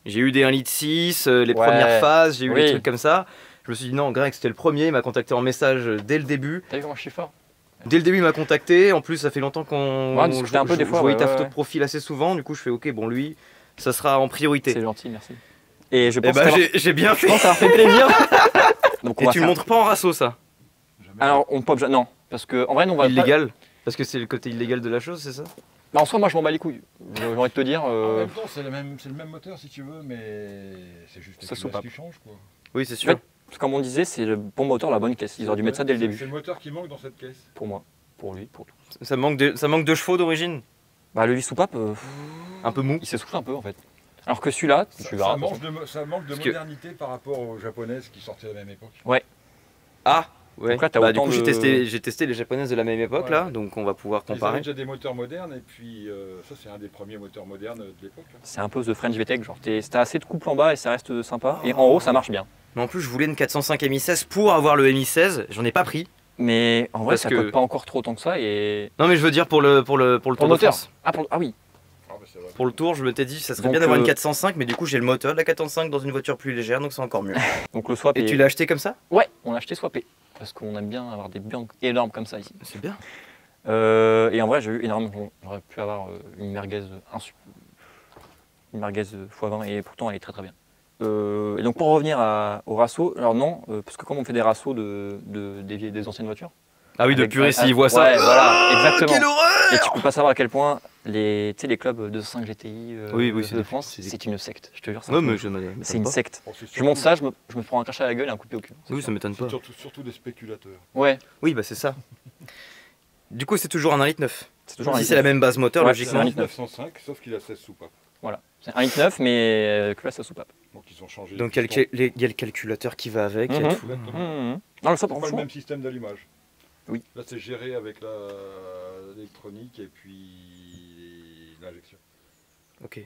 J'ai eu des 1,6 litre, les Ouais. premières phases, j'ai eu Oui. des trucs comme ça. Je me suis dit non, Greg, c'était le premier, il m'a contacté en message dès le début. T'as vu comment je suis fort? Dès le début, il m'a contacté. En plus, ça fait longtemps qu'on Ouais, on discutait un peu des fois, je voyais ouais, ta ouais, photo ouais. de profil assez souvent. Du coup, je fais ok, bon, lui, ça sera en priorité. C'est gentil, merci. Et je Et pense bah, t'avoir- j'ai bien je fait. pense avoir fait plaisir. Donc on Et va tu faire- le montres pas en rasso, ça? Alors on pop non, parce que en vrai non, on va pas- Illégal? Parce que c'est le côté illégal de la chose, c'est ça? Bah, en soi, moi je m'en bats les couilles. J'ai envie de te dire. En même temps, c'est le même moteur si tu veux, mais c'est juste Ça les soupape. pièces qui changent quoi. Oui, c'est sûr. Ouais. Comme on disait, c'est le bon moteur, la bonne caisse. Ils auraient dû mettre ça dès le C'est début. le moteur qui manque dans cette caisse. Pour moi, pour lui, pour tout. Ça manque de chevaux d'origine? Bah le vis soupape, Un peu mou? il s'essouffle un peu en fait. Alors que celui-là, tu verras. Ça manque de Parce que- modernité par rapport aux japonaises qui sortaient à la même époque. Ah ouais. Donc là, t'as Bah, du autant coup, de- j'ai testé les japonaises de la même époque Ouais. là, donc on va pouvoir Ils avaient comparer. déjà des moteurs modernes et puis ça c'est un des premiers moteurs modernes de l'époque. hein. C'est un peu The French VTEC, genre t'as assez de couple en bas et ça reste sympa. Et en haut, ça marche bien. Mais en plus, je voulais une 405 Mi16 pour avoir le Mi16, j'en ai pas pris. Mais en vrai, Parce ça que- coûte pas encore trop autant que ça. Et Non, mais je veux dire pour le Tour le de moteur. France. Ah oui. Ah, bah, ça va. Pour le Tour, je m'étais dit, ça serait Donc, bien d'avoir une 405, mais du coup, j'ai le moteur de la 405 dans une voiture plus légère, donc c'est encore mieux. Donc le swap. Et est- tu l'as acheté comme ça? Ouais, on l'a acheté swappé. Parce qu'on aime bien avoir des biens énormes comme ça ici. C'est bien. Et en vrai, j'ai eu énormément. J'aurais pu avoir une merguez x20 et pourtant elle est très très bien. Et donc pour revenir au rasso, alors non, parce que comme on fait des rassos des anciennes voitures. Ah oui, de avec- purée, avec- s'il voit ça. Ouais, voilà, Ah, exactement. Quelle horreur! Et tu peux pas savoir à quel point les clubs 205 GTI Oui, de c'est des- France, c'est des- c'est une secte. Je te jure, c'est Ouais, un mais truc. je m'étonne C'est une pas. secte. Bon, c'est Je surtout- monte ça, je me prends un crachat à la gueule et un coup de pied au cul. Oui, ça m'étonne pas. c'est surtout des spéculateurs. Ouais. Oui, bah c'est ça. Du coup, c'est toujours un 1,9 litre. C'est toujours un Si c'est la même base moteur, Ouais, logiquement. c'est un 905, sauf qu'il a 16 soupapes. Voilà. C'est 1,9 litre, mais que là, ça soupape. Donc ils ont changé. Donc il y a le calculateur qui va avec, il y a Mhm. tout. Non, le swap, C'est pas le franchement. même système d'allumage. Oui. Là, c'est géré avec l'électronique et puis l'injection. Ok.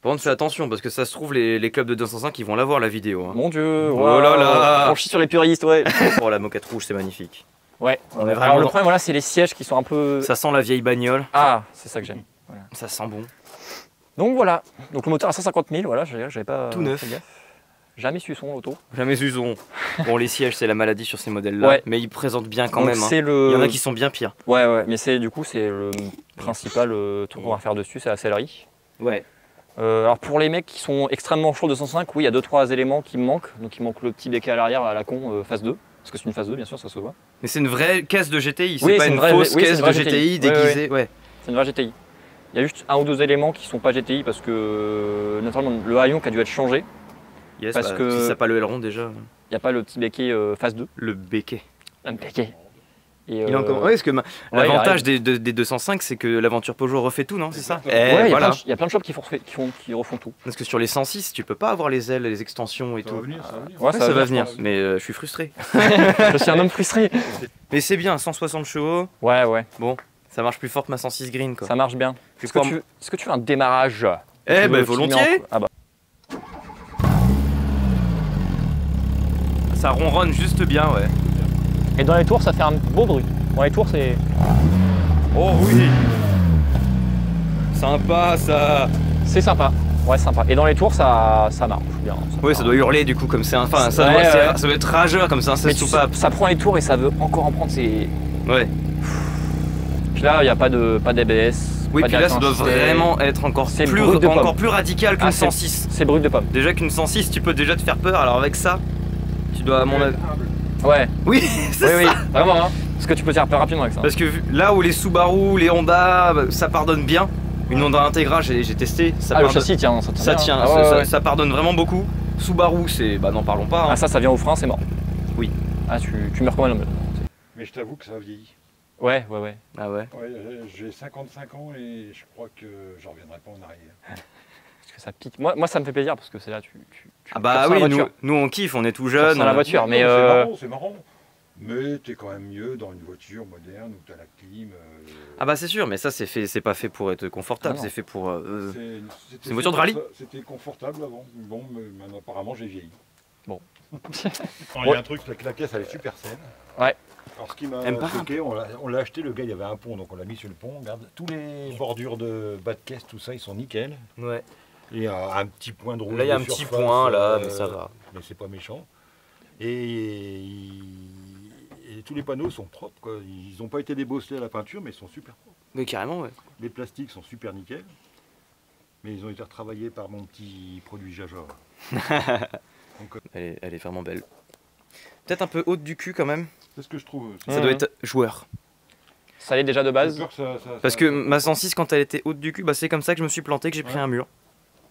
Par contre, fais attention parce que ça se trouve, les clubs de 205 ils vont l'avoir la vidéo. Hein. Mon dieu. Oh là là. On chie sur les puristes, ouais. Oh, la moquette rouge, c'est magnifique. Ouais. On est vraiment Alors, le dans- problème, voilà, c'est les sièges qui sont un peu. Ça sent la vieille bagnole, Ah, c'est ça que j'aime. ça sent bon. Donc voilà. Donc le moteur à 150 000, voilà, j'avais pas. Tout neuf. fait gaffe. Jamais su son l'auto. Jamais usons. Bon, les sièges, c'est la maladie sur ces modèles-là, Ouais. mais ils présentent bien quand Donc, même. Hein. c'est le. Il y en a qui sont bien pires. Ouais, mais c'est du coup, c'est le principal truc qu'on va faire dessus, c'est la sellerie. Ouais. Alors pour les mecs qui sont extrêmement chauds de 205, oui, il y a 2-3 éléments qui me manquent. Donc il manque le petit béquet à l'arrière à la con, phase 2. Parce que c'est une phase 2, bien sûr, ça se voit. Mais c'est une vraie caisse de GTI, c'est Oui, pas c'est une une vraie- fausse oui, c'est caisse une vraie de GTI GTI. déguisée. Ouais. C'est une vraie GTI. Il y a juste un ou deux éléments qui sont pas GTI parce que notamment le haillon qui a dû être changé. Yes, Parce bah, que- si ça n'a pas le aileron déjà. Il n'y a pas le petit béquet phase 2. Le béquet. Un béquet. Et, Il est encore... Ouais, parce que ouais, l'avantage il des 205, c'est que l'aventure Peugeot refait tout, non? C'est ça? Exactement. Eh, Ouais, il y a voilà. plein de shops qui refont tout. Parce que sur les 106, tu peux pas avoir les ailes, les extensions et Ça tout. va venir, ça va venir. Ouais, Ouais, ça va je venir, pense. mais je suis frustré. Je suis un homme frustré. Mais c'est bien, 160 chevaux, Ouais, ça marche plus fort que ma 106 green quoi. ça marche bien. Puis Est-ce que, quoi, est-ce que tu veux un démarrage? Eh Tu ben veux filmer volontiers. Ah bah. Ça ronronne juste bien, ouais. Et dans les tours, ça fait un beau bruit. Dans les tours, c'est. Oh oui. Sympa ça. C'est sympa. Ouais, sympa. Et dans les tours, ça marche bien. Ouais, ça doit hurler du coup comme c'est enfin ça, Ouais, doit, ouais. ça doit être rageur comme ça, Mais c'est tu soupape. sais, ça prend les tours et ça veut encore en prendre. C'est. Ouais. Puis là, il n'y a pas d'ABS. Oui, pas puis là ça direction doit assistée. vraiment être encore C'est plus, brut de pomme. encore plus radical qu'une Ah, c'est- 106. C'est brut de pomme. Déjà qu'une 106, tu peux déjà te faire peur, alors avec ça, tu dois à mon avis. Ouais. Oui, c'est Oui, ça. vraiment. Hein. Parce que tu peux te faire peur rapidement avec ça. Parce que là où les Subaru, les Honda, ça pardonne bien. Une Honda Integra, j'ai testé, ça Ah, le pardonne, châssis tient. ça bien, tient, hein. Ah, ça, ouais, ça- ouais. ça pardonne vraiment beaucoup. Subaru, c'est, bah n'en parlons pas. Hein. Ah, ça vient au frein, c'est mort. Oui. Ah, tu meurs comme un homme. Mais je t'avoue que ça vieillit. Ouais. Ah ouais. Ouais, j'ai 55 ans et je crois que j'en reviendrai pas en arrière. Parce que ça pique. Moi, ça me fait plaisir parce que c'est là, tu Ah bah ressens la oui, voiture. nous on kiffe, on est tout Tu jeunes. ressens la voiture. Non, mais c'est marrant. Mais t'es quand même mieux dans une voiture moderne où t'as la clim. Ah bah c'est sûr, mais ça c'est pas fait pour être confortable, Ah non. c'est fait pour. C'était une voiture de fait rallye pour ça. C'était confortable avant. Bon, mais maintenant, apparemment j'ai vieilli. Bon. Il y a un truc, la caisse elle est super saine. Ouais. Alors ce qui m'a Aime pas choqué, on l'a acheté, le gars il y avait un pont, donc on l'a mis sur le pont. Regarde, tous les bordures de bas de caisse, tout ça, ils sont nickel. Ouais. Il y a un petit point de rouge. Là il y a de un petit surface, point là, mais ça va. Mais c'est pas méchant. Et tous les panneaux sont propres, quoi. Ils n'ont pas été débosselés à la peinture, mais ils sont super propres. Mais carrément ouais. Les plastiques sont super nickel. Mais ils ont été retravaillés par mon petit produit Jaja. Elle est vraiment belle. Peut-être un peu haute du cul quand même. C'est ce que je trouve. Ça doit être joueur. ça l'est déjà de base. J'ai peur que Parce que ma 106 quand elle était haute du cul, bah c'est comme ça que je me suis planté, que j'ai pris un mur.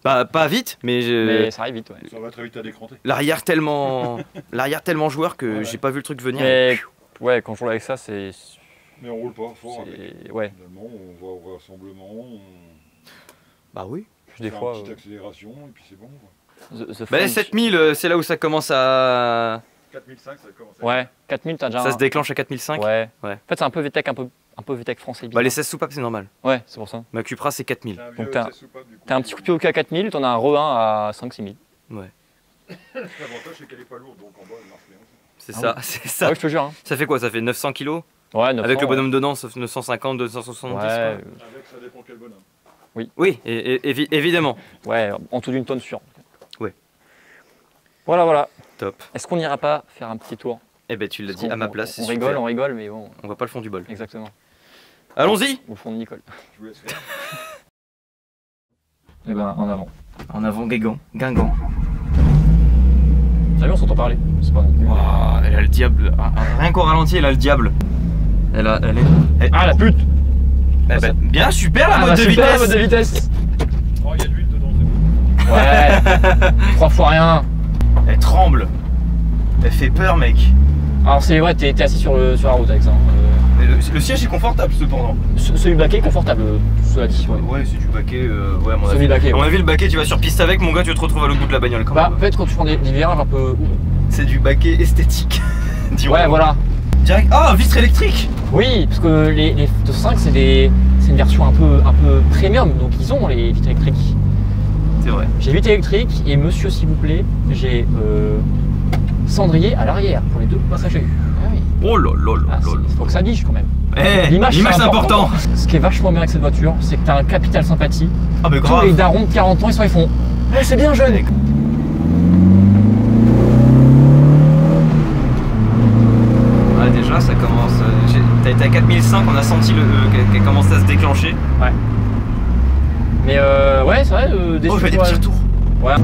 Bah pas vite, mais, Mais ça arrive vite, ouais. ça va très vite à décranter. l'arrière tellement joueur que Ouais. j'ai pas vu le truc venir. Mais ouais, quand je roule avec ça, c'est. Mais on roule pas fort avec. Ouais. Finalement, on va au rassemblement, on Bah oui. Puis des fait fois. une petite accélération et puis c'est bon. Quoi. The Bah French- 7000 c'est là où ça commence à. 4005 ça commence. Ouais, 4000, t'as déjà. Ça se déclenche à 4005. Ouais. Ouais. En fait, c'est un peu VTEC, un peu VTEC français. Bah les bizarre. 16 soupapes c'est normal. Ouais, c'est pour ça. Ma Cupra c'est 4000. C'est un Donc vieux t'as- 16 soupapes, du coup. T'as un petit coup de pied au cul à 4000, t'en as un re-1 à 5-6 000. Ouais. L'avantage c'est qu'elle est pas lourde, donc en bas elle marche bien. C'est Ah ça, c'est ça. Ouais, je te jure. Hein. Ça fait quoi? Ça fait 900 kilos? Ouais, 900, Avec le ouais. bonhomme dedans, sauf 950, 270 Ouais, quoi. Avec ça dépend quel bonhomme. Oui, évidemment. ouais, en tout d'une tonne sûre. Ouais. Voilà. Top. Est-ce qu'on n'ira pas faire un petit tour? Eh ben tu l'as dit à ma place, c'est On super. rigole, mais bon, On voit pas le fond du bol. exactement. Allons-y. Au fond de Nicole. Je vous laisse faire. Eh ben, en avant. En avant Guingamp. T'as vu, on s'entend parler. C'est pas non plus. Waouh, elle a le diable. Rien qu'au ralenti, elle a le diable. Elle est. Ah, la pute! Eh ben, bien, super la Ah, mode bah, de super, vitesse. mode de vitesse! Oh, il y a de l'huile dedans, c'est bon. Ouais! 3 fois rien! Elle tremble. Elle fait peur, mec. Alors, c'est vrai, t'es assis sur la route avec ça. Hein. Mais le siège est confortable cependant. Celui baquet est confortable, cela dit. Ouais, c'est du baquet. Ouais, à mon Celui avis. baquet, À mon ouais. avis, le baquet, tu vas sur piste avec, mon gars, tu te retrouves à l'autre bout de la bagnole quand Bah, même. en fait, quand tu prends des virages un peu. C'est du baquet esthétique. Ouais, voilà. Direct. Ah, vitre électrique. Oui, parce que les 205, c'est une version un peu premium, donc ils ont les vitres électriques. C'est vrai. J'ai vitre électrique et monsieur, s'il vous plaît, j'ai cendrier à l'arrière pour les deux passagers. Ah oui. Oh là là Ah, là là. faut que ça niche quand même. Eh, L'image, c'est important. Ce qui est vachement bien avec cette voiture, c'est que t'as un capital sympathie. Ah, mais Tous grave. les darons de 40 ans, ils font eh, c'est bien jeune. Ah, déjà, ça commence. T'as été à 4005, on a senti qu'elle commence à se déclencher. Ouais. Mais ouais, c'est vrai, des Oh, je fais des ouais. petits retours. Ouais.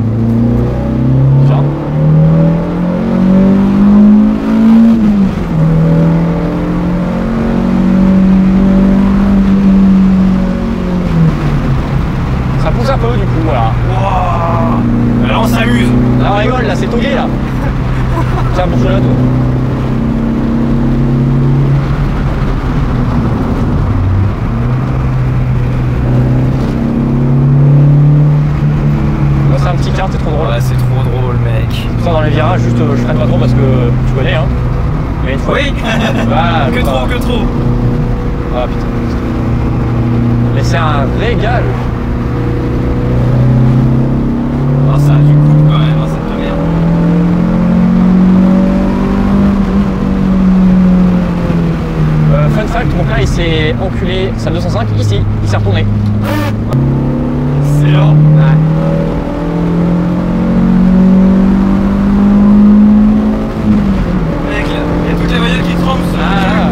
Ça. Ça pousse un peu du coup, voilà. Waouh. Là, on s'amuse. Là on rigole, là c'est togué là. Tiens, bouge là toi. Moi c'est un petit quart, c'est trop drôle. Ouais, c'est trop drôle, mec. Ça dans les virages, juste je freine pas trop parce que tu connais hein. Mais une fois. Oui. Voilà, Que trop, que trop. Ah putain. Mais c'est un régal. Ah, ça a du coup quand même, hein, cette première. Fun fact, mon père il s'est enculé sa 205 ici, il s'est retourné. C'est lent. Mec, là, il y a toute la bagnole qui tremble. ça. Ah.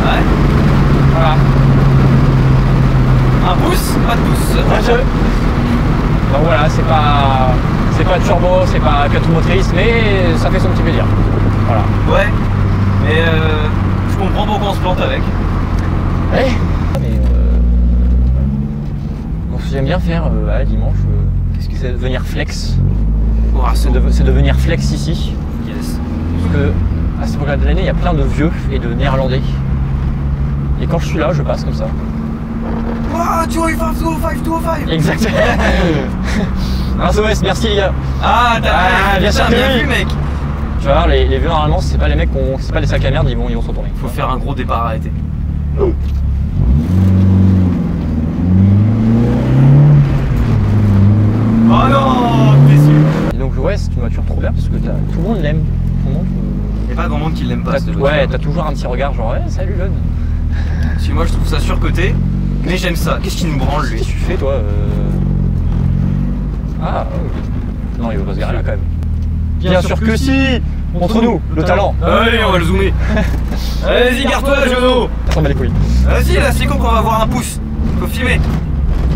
Ouais. Voilà. Un pouce, pas de pouce. Donc voilà, c'est pas turbo, c'est pas 4 motrices, mais ça fait son petit plaisir. Voilà. Ouais. Mais je comprends pourquoi on se plante avec. Ouais. Mais donc, ce que j'aime bien faire dimanche, c'est devenir flex. C'est devenir flex ici. Yes. Parce que à cette époque de l'année, il y a plein de vieux et de néerlandais. Et quand je suis là, je passe comme ça. Wow, 205, 205, 205. Exactement. Un SOS, merci les gars. Ah, Ah, bien sûr que bien oui. vu, mec. Tu vas voir, les vieux normalement, c'est pas les mecs c'est pas des sacs à merde, ils vont se retourner. Faut faire un gros départ arrêté. Oh non, déçu. Et donc ouais, c'est une voiture trop bien parce que tout le monde l'aime. Tout le monde. Il n'y a pas grand monde qui l'aime pas. cette Ouais, voiture. t'as toujours un petit regard genre ouais, salut jeune. Si moi je trouve ça surcoté, mais j'aime ça. Qu'est-ce qui nous branle Qu'est-ce lui? que tu fais toi Ah ok. Non, il va pas se garer là quand même. Bien sûr que si. Montre-nous le talent. Allez, on va le zoomer. Allez-y, garde-toi, Jono. Attends, les couilles. Vas-y, là, c'est con qu'on va avoir un pouce. Faut filmer.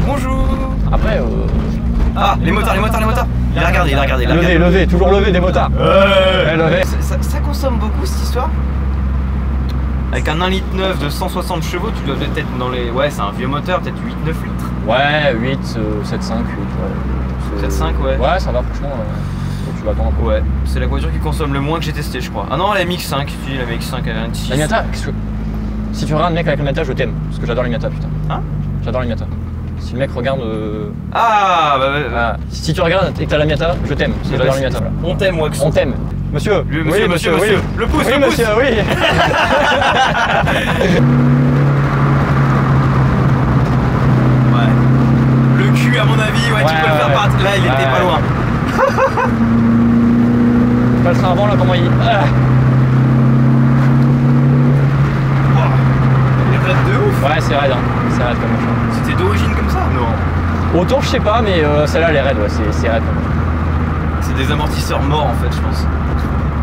Bonjour. Après, Ah, les motards, les motards, les motards. Il a regardé, il a regardé. il a regardé. lever, toujours lever des motards. Ouais, lever. Ça consomme beaucoup cette histoire. Avec un 1,9 litre de 160 chevaux, tu dois peut-être dans les. Ouais, c'est un vieux moteur, peut-être 8-9 litres. Ouais, 8, 7, 5, 8. Ouais. 7,5, ouais. Ouais, ça va, franchement. Donc tu vas attendre un peu. Ouais, c'est la voiture qui consomme le moins que j'ai testé, je crois. Ah non, la MX5, si, la MX5, elle a un petit. La Miata, si tu regardes un mec avec la Miata, je t'aime. Parce que j'adore les Miata, putain. Hein? J'adore les Miata. Si le mec regarde. Ah, bah, Voilà. Si tu regardes et que t'as la Miata, je t'aime. Parce que j'adore les Miata. Voilà. on t'aime, Wax. On t'aime. Monsieur. Monsieur, Oui, monsieur, oui. monsieur. Le pouce, Oui, le pouce. monsieur, oui. Ouais. Le cul, à mon avis, ouais, tu Ouais, peux le faire ouais. partir. Là, il était Ouais. pas loin. Pas le train avant là, comment il. Ah. Wow. Il est raide de ouf. Ouais, c'est raide, hein. C'est raide comme machin. C'était d'origine comme ça? Non. Autant je sais pas, mais celle-là elle est raide, ouais, c'est raide. C'est des amortisseurs morts en fait, je pense.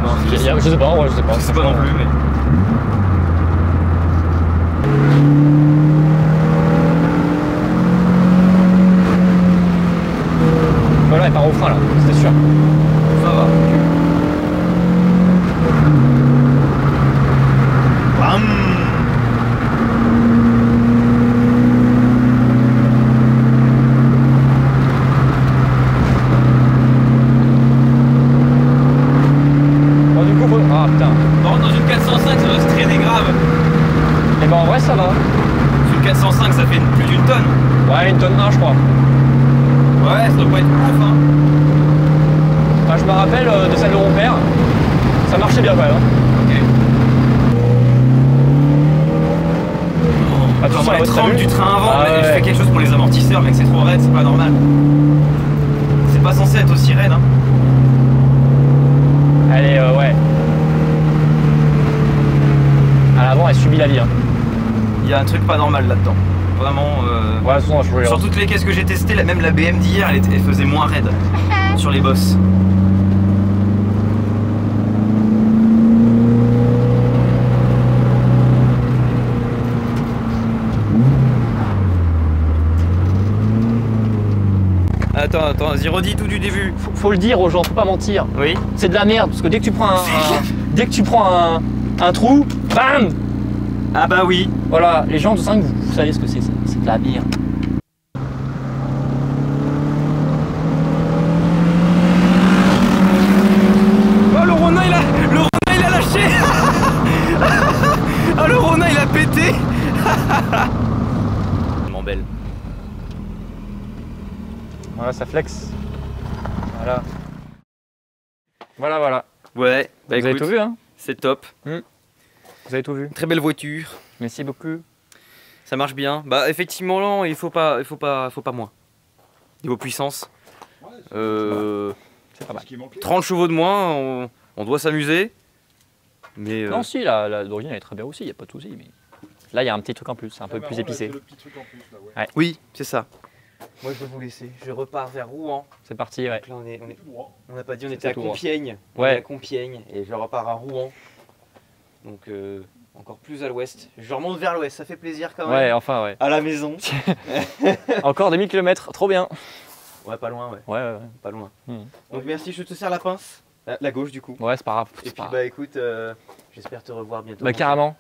Non, Je sais pas, ouais, je sais pas. Je sais pas non plus, mais. Voilà, elle part au frein là, c'était sûr. Ça va. Bam. Et ben en vrai, ça va. Sur le 405, ça fait plus d'une tonne. Ouais, 1 tonne 1, je crois. Ouais, ça doit pas être ouf, hein. Enfin, je me rappelle de celle de mon père. Ça marchait bien quand même. Hein. Ok. Attends, Attends, les trempes du train avant, Ah, mais ouais. je fais quelque chose pour les amortisseurs, mec, c'est trop raide, c'est pas normal. C'est pas censé être aussi raide, hein. Elle est, ouais. À l'avant, elle subit la vie. Hein. Il y a un truc pas normal là-dedans. Vraiment. Ouais, de toute façon, je Sur toutes les caisses que j'ai testées, même la BM d'hier, elle faisait moins raide sur les bosses. Attends, vas-y, redis tout du début. Faut le dire aux gens, faut pas mentir. Oui. C'est de la merde, parce que dès que tu prends dès que tu prends un trou, bam. Ah bah oui. Voilà, les gens de 5, vous savez ce que c'est de la merde. Oh, le Rona il a lâché. Ah, le Rona il a pété. Tellement belle. Voilà, ça flex. Voilà. Voilà. Ouais, bah Vous avez écoute, tout vu, hein? c'est top. Vous avez tout vu. Très belle voiture. Merci beaucoup. Ça marche bien. Bah effectivement non, il faut pas moins. Niveau puissance. C'est pas mal. 30 chevaux de moins, on doit s'amuser. Mais Non, si, la d'origine elle est très bien aussi, il n'y a pas de souci. Mais là, il y a un petit truc en plus, c'est un peu plus épicé. oui, c'est ça. Moi je vais vous laisser. Je repars vers Rouen. C'est parti, ouais. Donc là on n'a pas dit on était à tout droit. Compiègne. On Ouais. est à Compiègne et je repars à Rouen. Donc encore plus à l'ouest. Je remonte vers l'ouest, ça fait plaisir quand même. Ouais, enfin, ouais. À la maison. Encore 2000 km, trop bien. Ouais, pas loin, ouais. Ouais. Pas loin. Mhm. Donc merci, je te sers la pince. La gauche du coup. Ouais, c'est pas grave. Et c'est puis pas grave. bah écoute, j'espère te revoir bientôt. Bah, carrément.